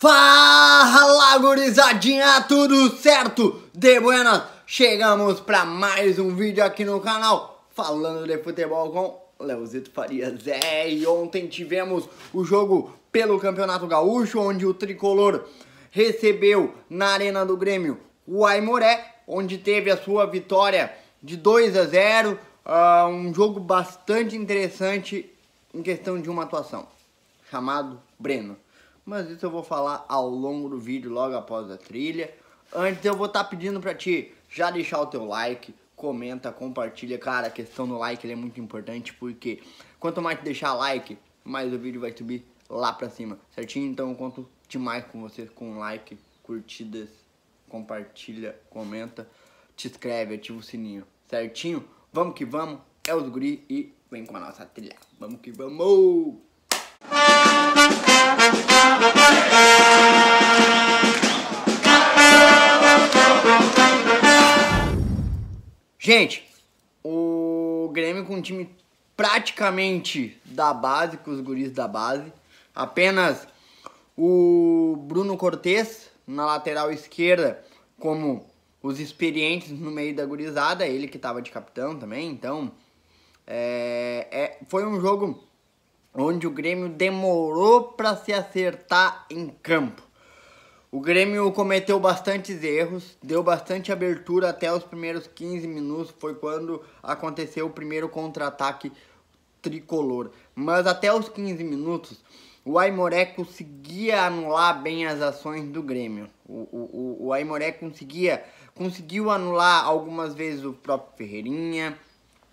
Fala, gurizadinha, tudo certo? De buenas, chegamos para mais um vídeo aqui no canal falando de futebol com Leozito Farias. E ontem tivemos o jogo pelo Campeonato Gaúcho, onde o Tricolor recebeu na Arena do Grêmio o Aimoré, onde teve a sua vitória de 2-0, um jogo bastante interessante em questão de uma atuação, chamado Breno. Mas isso eu vou falar ao longo do vídeo, logo após a trilha. Antes eu vou estar pedindo pra ti já deixar o teu like, comenta, compartilha. Cara, a questão do like é muito importante, porque quanto mais tu deixar like, mais o vídeo vai subir lá pra cima, certinho? Então eu conto demais com vocês, com like, curtidas, compartilha, comenta, te inscreve, ativa o sininho, certinho? Vamos que vamos, é os guri e vem com a nossa trilha. Vamos que vamos! Gente, o Grêmio com um time praticamente da base, com os guris da base. Apenas o Bruno Cortez na lateral esquerda, como os experientes no meio da gurizada, ele que estava de capitão também. Então, foi um jogo onde o Grêmio demorou para se acertar em campo. O Grêmio cometeu bastantes erros, deu bastante abertura até os primeiros 15 minutos, foi quando aconteceu o primeiro contra-ataque tricolor. Mas até os 15 minutos, o Aimoré conseguia anular bem as ações do Grêmio. O Aimoré conseguiu anular algumas vezes o próprio Ferreirinha,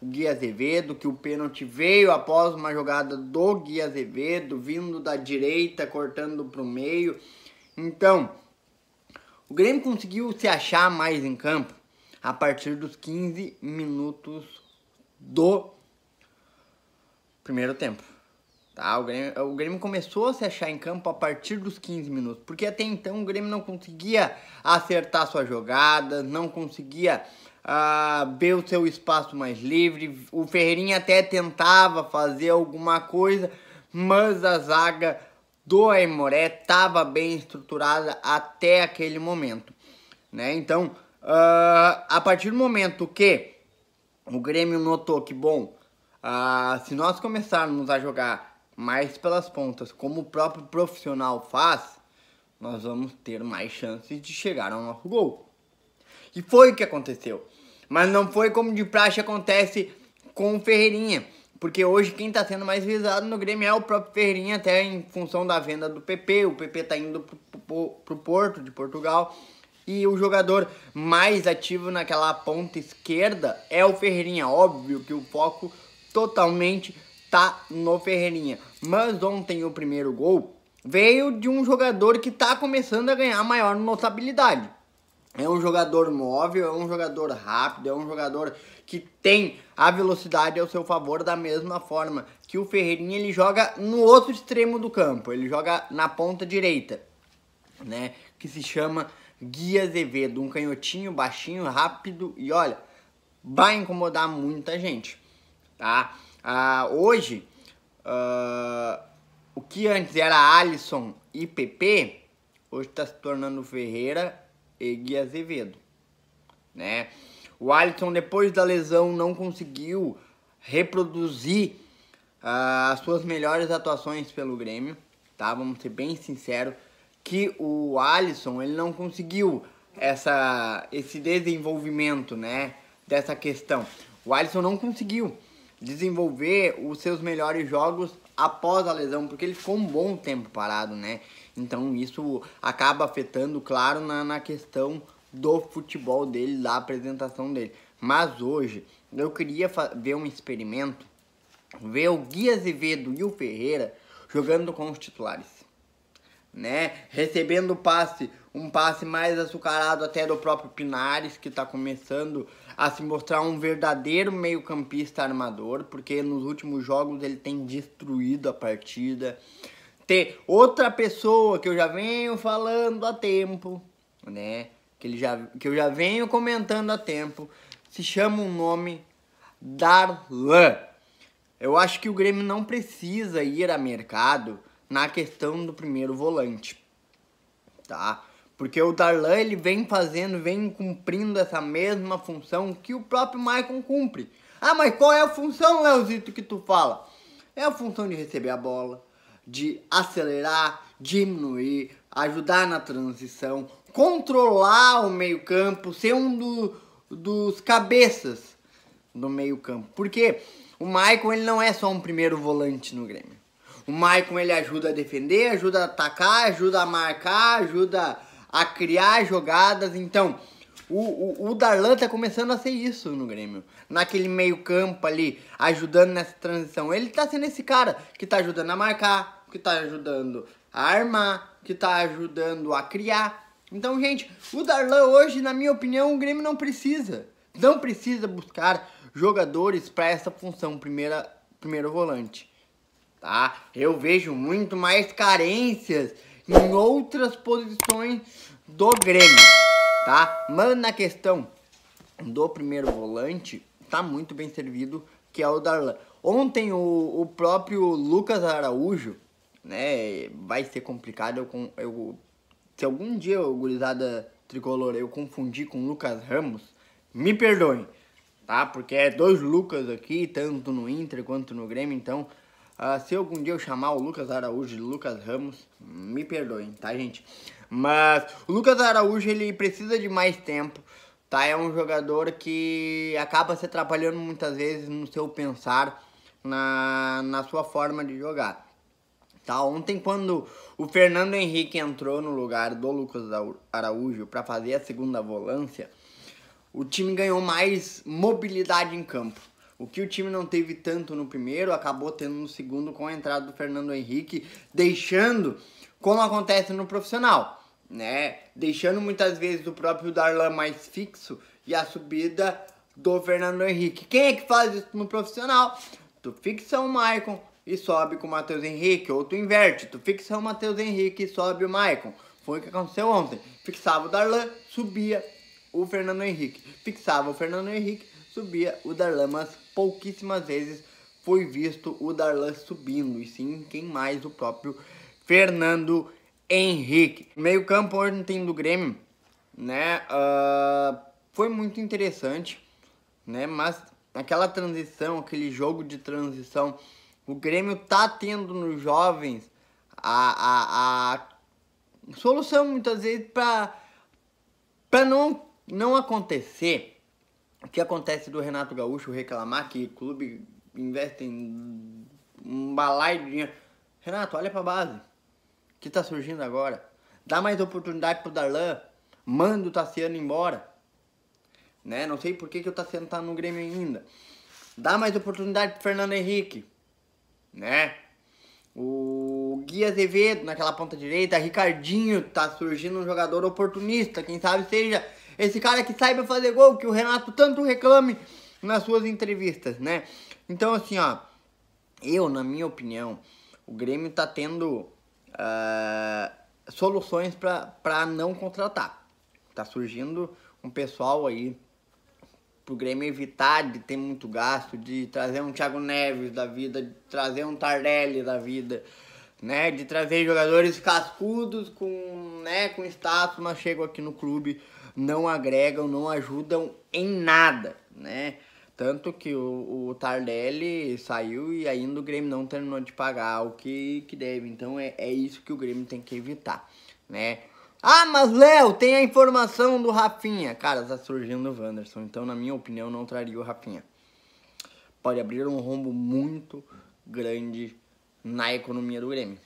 o Gui Azevedo, que o pênalti veio após uma jogada do Gui Azevedo, vindo da direita, cortando para o meio. Então, o Grêmio conseguiu se achar mais em campo a partir dos 15 minutos do primeiro tempo. Tá? O Grêmio começou a se achar em campo a partir dos 15 minutos, porque até então o Grêmio não conseguia acertar suas jogadas, não conseguia ver o seu espaço mais livre. O Ferreirinha até tentava fazer alguma coisa, mas a zaga do Aimoré estava bem estruturada até aquele momento, né? Então, a partir do momento que o Grêmio notou que, bom, se nós começarmos a jogar mais pelas pontas, como o próprio profissional faz, nós vamos ter mais chances de chegar ao nosso gol. E foi o que aconteceu. Mas não foi como de praxe acontece com o Ferreirinha. Porque hoje quem está sendo mais visado no Grêmio é o próprio Ferreirinha, até em função da venda do PP. O PP está indo pro Porto, de Portugal. E o jogador mais ativo naquela ponta esquerda é o Ferreirinha. Óbvio que o foco totalmente tá no Ferreirinha. Mas ontem o primeiro gol veio de um jogador que está começando a ganhar maior notabilidade. É um jogador móvel, é um jogador rápido, é um jogador que tem a velocidade ao seu favor, da mesma forma que o Ferreirinha. Ele joga no outro extremo do campo, ele joga na ponta direita, né? Que se chama Gui Azevedo, um canhotinho, baixinho, rápido e olha, vai incomodar muita gente, tá? Hoje, o que antes era Alisson e PP, hoje está se tornando Ferreira e Gui Azevedo, né? O Alisson, depois da lesão, não conseguiu reproduzir as suas melhores atuações pelo Grêmio, tá? Vamos ser bem sinceros que o Alisson, ele não conseguiu esse desenvolvimento, né, dessa questão. O Alisson não conseguiu desenvolver os seus melhores jogos após a lesão, porque ele ficou um bom tempo parado, né? Então isso acaba afetando, claro, na questão do futebol dele, da apresentação dele. Mas hoje eu queria ver um experimento, ver o Gui Azevedo e o Ferreira jogando com os titulares, né? Recebendo um passe mais açucarado até do próprio Pinares, que está começando a se mostrar um verdadeiro meio-campista armador, porque nos últimos jogos ele tem destruído a partida. Ter outra pessoa que eu já venho falando há tempo, né? Que eu já venho comentando há tempo, se chama um nome Darlan. Eu acho que o Grêmio não precisa ir a mercado na questão do primeiro volante. tá? Porque o Darlan, ele vem cumprindo essa mesma função que o próprio Maicon cumpre. Ah, mas qual é a função, Leozito, que tu fala? É a função de receber a bola, de acelerar, diminuir, ajudar na transição, controlar o meio-campo, ser dos cabeças do meio-campo. Porque o Maicon, ele não é só um primeiro volante no Grêmio. O Maicon, ele ajuda a defender, ajuda a atacar, ajuda a marcar, ajuda a criar jogadas. Então, o Darlan tá começando a ser isso no Grêmio. Naquele meio campo ali, ajudando nessa transição. Ele tá sendo esse cara que tá ajudando a marcar, que tá ajudando a armar, que tá ajudando a criar. Então, gente, o Darlan hoje, na minha opinião, o Grêmio não precisa. Não precisa buscar jogadores para essa função, primeiro volante. Tá? Eu vejo muito mais carências em outras posições do Grêmio, tá? Mas na questão do primeiro volante, tá muito bem servido, que é o Darlan. Ontem o próprio Lucas Araújo, né, vai ser complicado, se algum dia, o gurizada tricolor, eu confundi com o Lucas Ramos, me perdoem, tá? Porque é dois Lucas aqui, tanto no Inter quanto no Grêmio, então... se algum dia eu chamar o Lucas Araújo de Lucas Ramos, me perdoem, tá, gente? Mas o Lucas Araújo, ele precisa de mais tempo, tá? É um jogador que acaba se atrapalhando muitas vezes no seu pensar, na sua forma de jogar. Tá? Ontem, quando o Fernando Henrique entrou no lugar do Lucas Araújo para fazer a segunda volância, o time ganhou mais mobilidade em campo. O que o time não teve tanto no primeiro, acabou tendo no segundo com a entrada do Fernando Henrique, deixando, como acontece no profissional, né? Deixando muitas vezes o próprio Darlan mais fixo e a subida do Fernando Henrique. Quem é que faz isso no profissional? Tu fixa o Maicon e sobe com o Matheus Henrique, ou tu inverte, tu fixa o Matheus Henrique e sobe o Maicon. Foi o que aconteceu ontem. Fixava o Darlan, subia o Fernando Henrique. Fixava o Fernando Henrique, subia o Darlan, mas pouquíssimas vezes foi visto o Darlan subindo, e sim, quem mais? O próprio Fernando Henrique. Meio campo ontem do Grêmio, né, foi muito interessante, né, mas aquela transição, aquele jogo de transição, o Grêmio tá tendo nos jovens a solução muitas vezes para não acontecer o que acontece do Renato Gaúcho reclamar que o clube investe em um balaio de dinheiro. Renato, olha pra base, que tá surgindo agora. Dá mais oportunidade pro Darlan, manda o Tassiano embora. Né? Não sei por que o Tassiano tá no Grêmio ainda. Dá mais oportunidade pro Fernando Henrique. Né? O Gui Azevedo naquela ponta direita, Ricardinho, tá surgindo um jogador oportunista, quem sabe seja esse cara que saiba fazer gol, que o Renato tanto reclame nas suas entrevistas, né? Então, assim, ó, na minha opinião, o Grêmio tá tendo soluções pra não contratar. Tá surgindo um pessoal aí pro Grêmio evitar de ter muito gasto, de trazer um Thiago Neves da vida, de trazer um Tardelli da vida, né? De trazer jogadores cascudos com status, mas chegam aqui no clube, não agregam, não ajudam em nada, né? Tanto que o Tardelli saiu e ainda o Grêmio não terminou de pagar o que deve. Então é isso que o Grêmio tem que evitar, né? Ah, mas Léo, tem a informação do Rafinha. Cara, tá surgindo o Wanderson. Então, na minha opinião, não traria o Rafinha. Pode abrir um rombo muito grande na economia do Grêmio,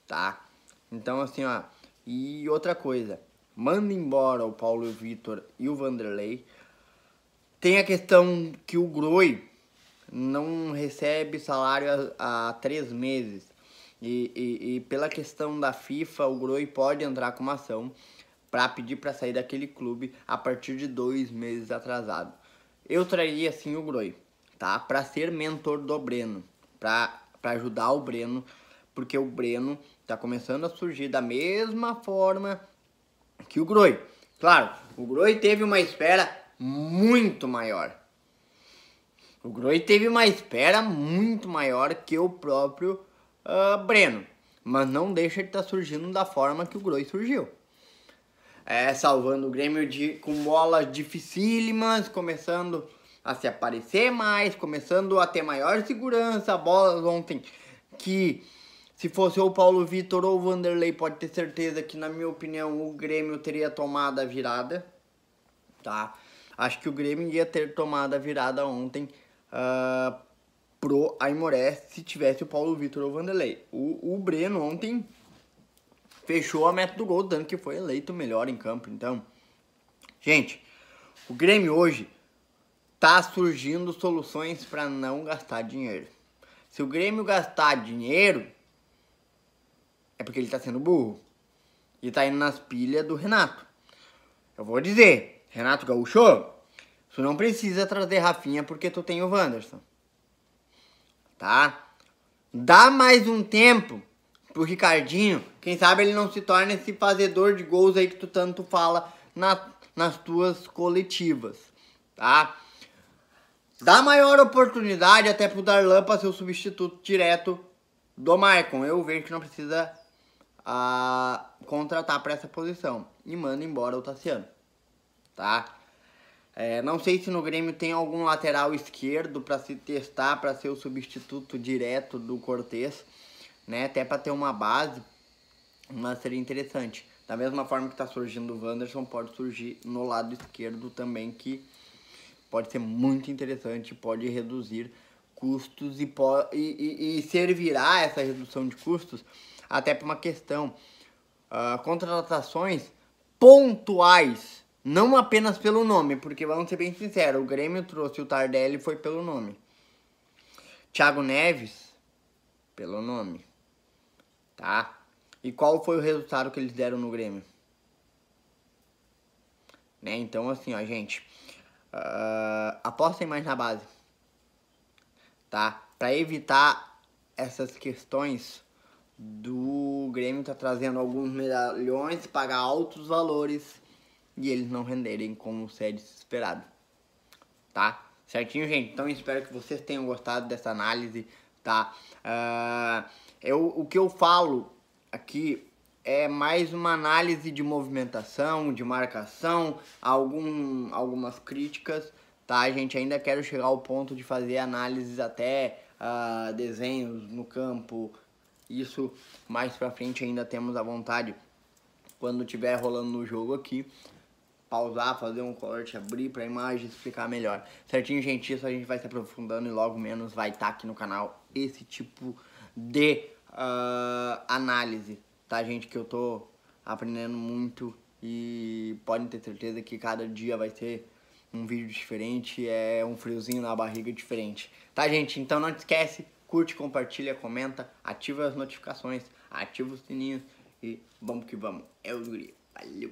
tá? Então, assim, ó. E outra coisa. Manda embora o Paulo Vitor e o Vanderlei. Tem a questão que o Groi não recebe salário há 3 meses. E pela questão da FIFA, o Groi pode entrar com uma ação para pedir para sair daquele clube a partir de 2 meses atrasado. Eu traria assim o Groi, tá? Para ser mentor do Breno, para ajudar o Breno, porque o Breno tá começando a surgir da mesma forma que o Groi. Claro, o Groi teve uma espera muito maior. O Groi teve uma espera muito maior que o próprio Breno, mas não deixa de estar surgindo da forma que o Groi surgiu. salvando o Grêmio com bolas dificílimas, começando a se aparecer mais, começando a ter maior segurança. Bolas ontem que, se fosse ou o Paulo Vitor ou o Vanderlei, pode ter certeza que, na minha opinião, o Grêmio teria tomado a virada, tá? Acho que o Grêmio ia ter tomado a virada ontem pro Aimoré se tivesse o Paulo Vitor ou o Vanderlei. O Breno ontem fechou a meta do gol, dando que foi eleito o melhor em campo. Então, gente, o Grêmio hoje tá surgindo soluções para não gastar dinheiro. Se o Grêmio gastar dinheiro, é porque ele tá sendo burro. E tá indo nas pilhas do Renato. Eu vou dizer, Renato Gaúcho, tu não precisa trazer Rafinha porque tu tem o Wanderson. Tá? Dá mais um tempo pro Ricardinho. Quem sabe ele não se torna esse fazedor de gols aí que tu tanto fala nas tuas coletivas. Tá? Dá maior oportunidade até pro Darlan para ser o substituto direto do Maicon. Eu vejo que não precisa contratar para essa posição. E manda embora o Tassiano. Tá? Não sei se no Grêmio tem algum lateral esquerdo para se testar, para ser o substituto direto do Cortez, né? Até para ter uma base, mas seria interessante. Da mesma forma que está surgindo o Wanderson, pode surgir no lado esquerdo também, que pode ser muito interessante, pode reduzir custos e servirá essa redução de custos até para uma questão, contratações pontuais, não apenas pelo nome, porque vamos ser bem sinceros, o Grêmio trouxe o Tardelli foi pelo nome. Thiago Neves, pelo nome. Tá? E qual foi o resultado que eles deram no Grêmio? Né? Então, assim, ó, gente, apostem mais na base. Tá? Para evitar essas questões do Grêmio tá trazendo alguns medalhões, pagar altos valores e eles não renderem como se é desesperado. Tá? Certinho, gente? Então espero que vocês tenham gostado dessa análise, tá? O que eu falo aqui é mais uma análise de movimentação, de marcação, algumas críticas, tá? A gente ainda quero chegar ao ponto de fazer análises até desenhos no campo. Isso mais pra frente ainda temos a vontade, quando tiver rolando no jogo aqui, pausar, fazer um corte, abrir pra imagem, explicar melhor. Certinho, gente? Isso a gente vai se aprofundando e logo menos vai estar aqui no canal esse tipo de análise, tá, gente? Que eu tô aprendendo muito e podem ter certeza que cada dia vai ser um vídeo diferente, um friozinho na barriga diferente. Tá, gente? Então não te esquece, curte, compartilha, comenta, ativa as notificações, ativa os sininhos e vamos que vamos. É o guri. Valeu!